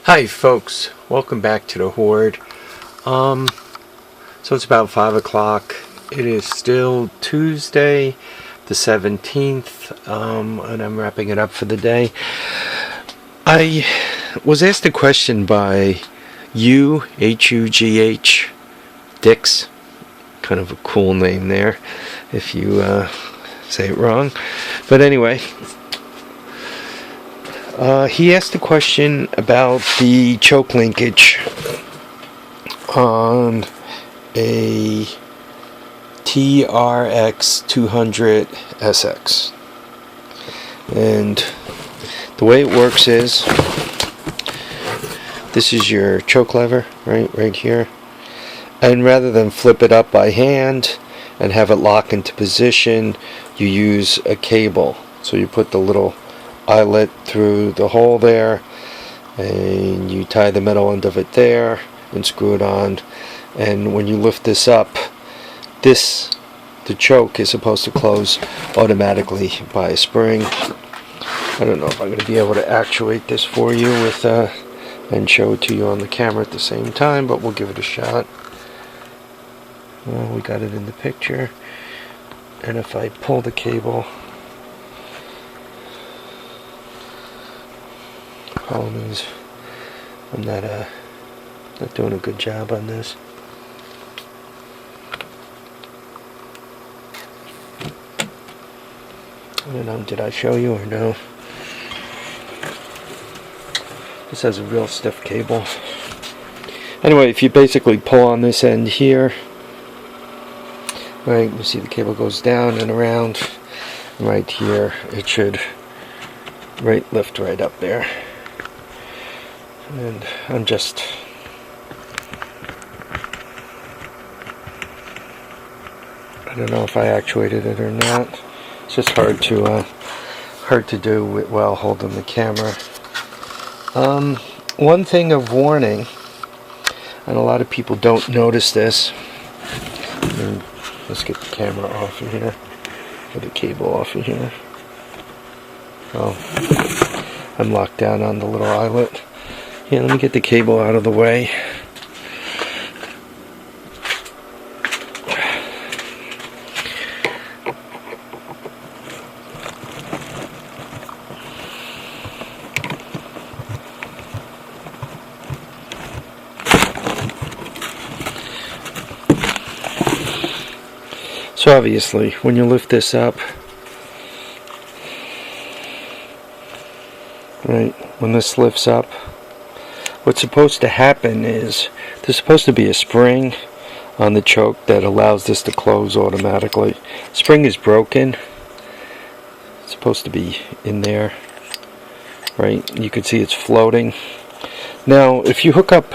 Hi folks, welcome back to the Horde. So it's about 5 o'clock. It is still Tuesday the 17th, and I'm wrapping it up for the day. I was asked a question by Hugh, H-U-G-H, Dicks. Kind of a cool name there if you say it wrong. But anyway, he asked a question about the choke linkage on a TRX200SX. And the way it works is, this is your choke lever, right here. And rather than flip it up by hand and have it lock into position, you use a cable. So you put the little eyelet through the hole there, and you tie the metal end of it there and screw it on. And when you lift this up, the choke is supposed to close automatically by a spring. I don't know if I'm going to be able to actuate this for you with and show it to you on the camera at the same time, but we'll give it a shot. Well, we got it in the picture, and if I pull the cable, problem is I'm not doing a good job on this. I don't know, did I show you or no? This has a real stiff cable. Anyway, if you basically pull on this end here, right, you see the cable goes down and around. Right here, it should lift right up there. And I don't know if I actuated it or not. It's just hard to do while holding the camera. One thing of warning, and a lot of people don't notice this. Let's get the camera off of here, or the cable off of here. Oh, I'm locked down on the little eyelet. Yeah, let me get the cable out of the way. So obviously, when you lift this up, right, when this lifts up, what's supposed to happen is there's supposed to be a spring on the choke that allows this to close automatically. Spring is broken. It's supposed to be in there, right? You can see it's floating. Now, if you hook up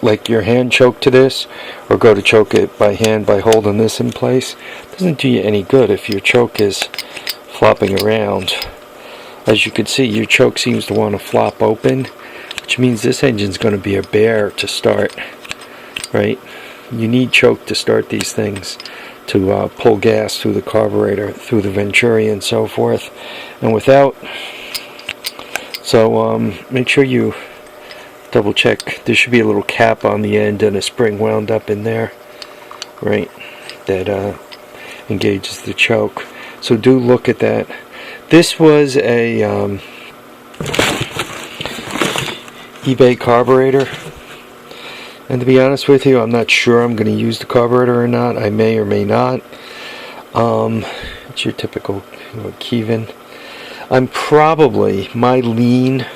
like your hand choke to this, or go to choke it by hand by holding this in place, it doesn't do you any good if your choke is flopping around. As you can see, your choke seems to want to flop open, which means this engine's going to be a bear to start, right? You need choke to start these things, to pull gas through the carburetor, through the venturi and so forth. And without, so make sure you double check. There should be a little cap on the end and a spring wound up in there, right, that engages the choke. So do look at that. This was a eBay carburetor, and to be honest with you, I'm not sure I'm going to use the carburetor or not. I may or may not. It's your typical Kevin. My lean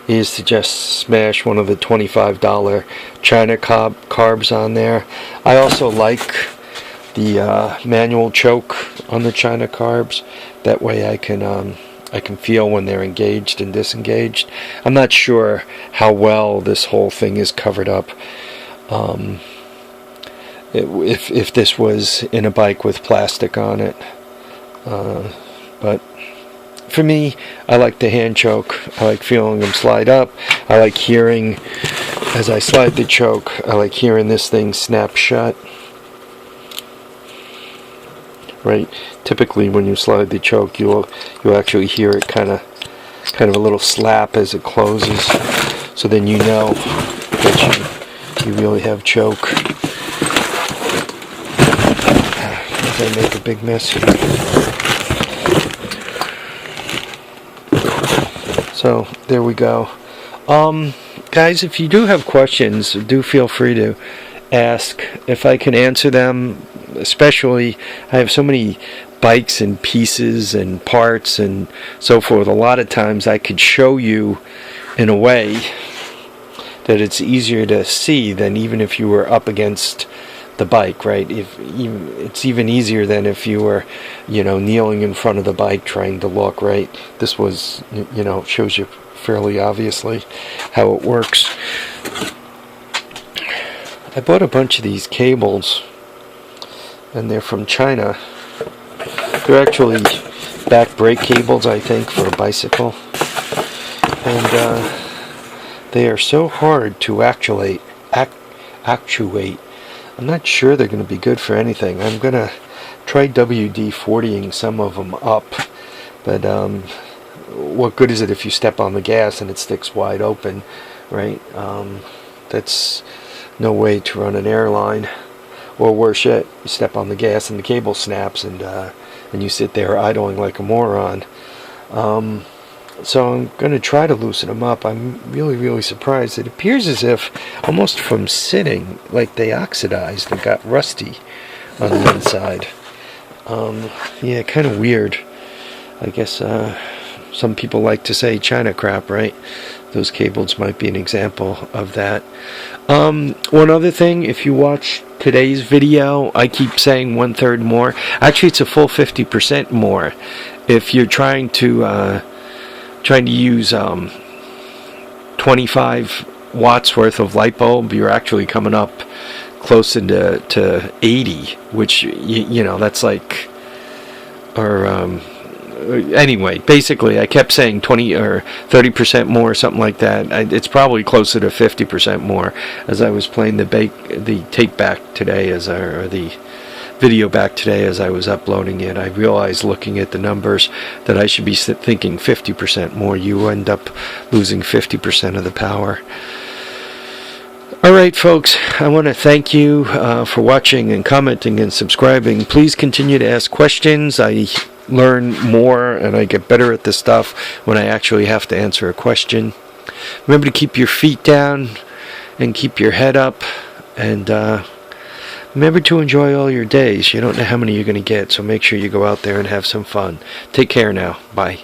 is to just smash one of the $25 China carbs on there. I also like the manual choke on the China carbs. That way I can feel when they're engaged and disengaged. I'm not sure how well this whole thing is covered up. If this was in a bike with plastic on it, but for me, I like the hand choke. I like feeling them slide up. I like hearing, as I slide the choke, I like hearing this thing snap shut. Right? Typically when you slide the choke, you'll actually hear it kind of a little slap as it closes. so then you know that you really have choke. As I make a big mess here. So there we go. Guys, if you do have questions, do feel free to ask. If I can answer them, especially I have so many bikes and pieces and parts and so forth, a lot of times I could show you in a way that it's easier to see than even if you were up against the bike, right? It's even easier than if you were, kneeling in front of the bike trying to look, right? This was, shows you fairly obviously how it works. I bought a bunch of these cables, and they're from China. They're actually back brake cables, I think, for a bicycle. And they are so hard to actuate. I'm not sure they're going to be good for anything. I'm going to try WD-40ing some of them up. But what good is it if you step on the gas and it sticks wide open, right? That's no way to run an airline. Or worse yet, you step on the gas and the cable snaps, and you sit there idling like a moron. So I'm going to try to loosen them up. I'm really, really surprised. It appears as if, almost from sitting, like they oxidized and got rusty on the inside. Yeah, kind of weird. I guess some people like to say China crap, right? Those cables might be an example of that. One other thing, if you watch today's video, I keep saying 1/3 more. Actually, it's a full 50% more. If you're trying to use 25 watts worth of light bulb, you're actually coming up close to 80, which that's like, or anyway, basically I kept saying 20 or 30% more or something like that. It's probably closer to 50% more. As I was playing the tape back today, or the video back today as I was uploading it, I realized, looking at the numbers, that I should be thinking 50% more. You end up losing 50% of the power. Alright folks, I want to thank you for watching and commenting and subscribing. Please continue to ask questions. I learn more and I get better at this stuff when I actually have to answer a question. Remember to keep your feet down and keep your head up, and remember to enjoy all your days. You don't know how many you're going to get, so make sure you go out there and have some fun. Take care now. Bye.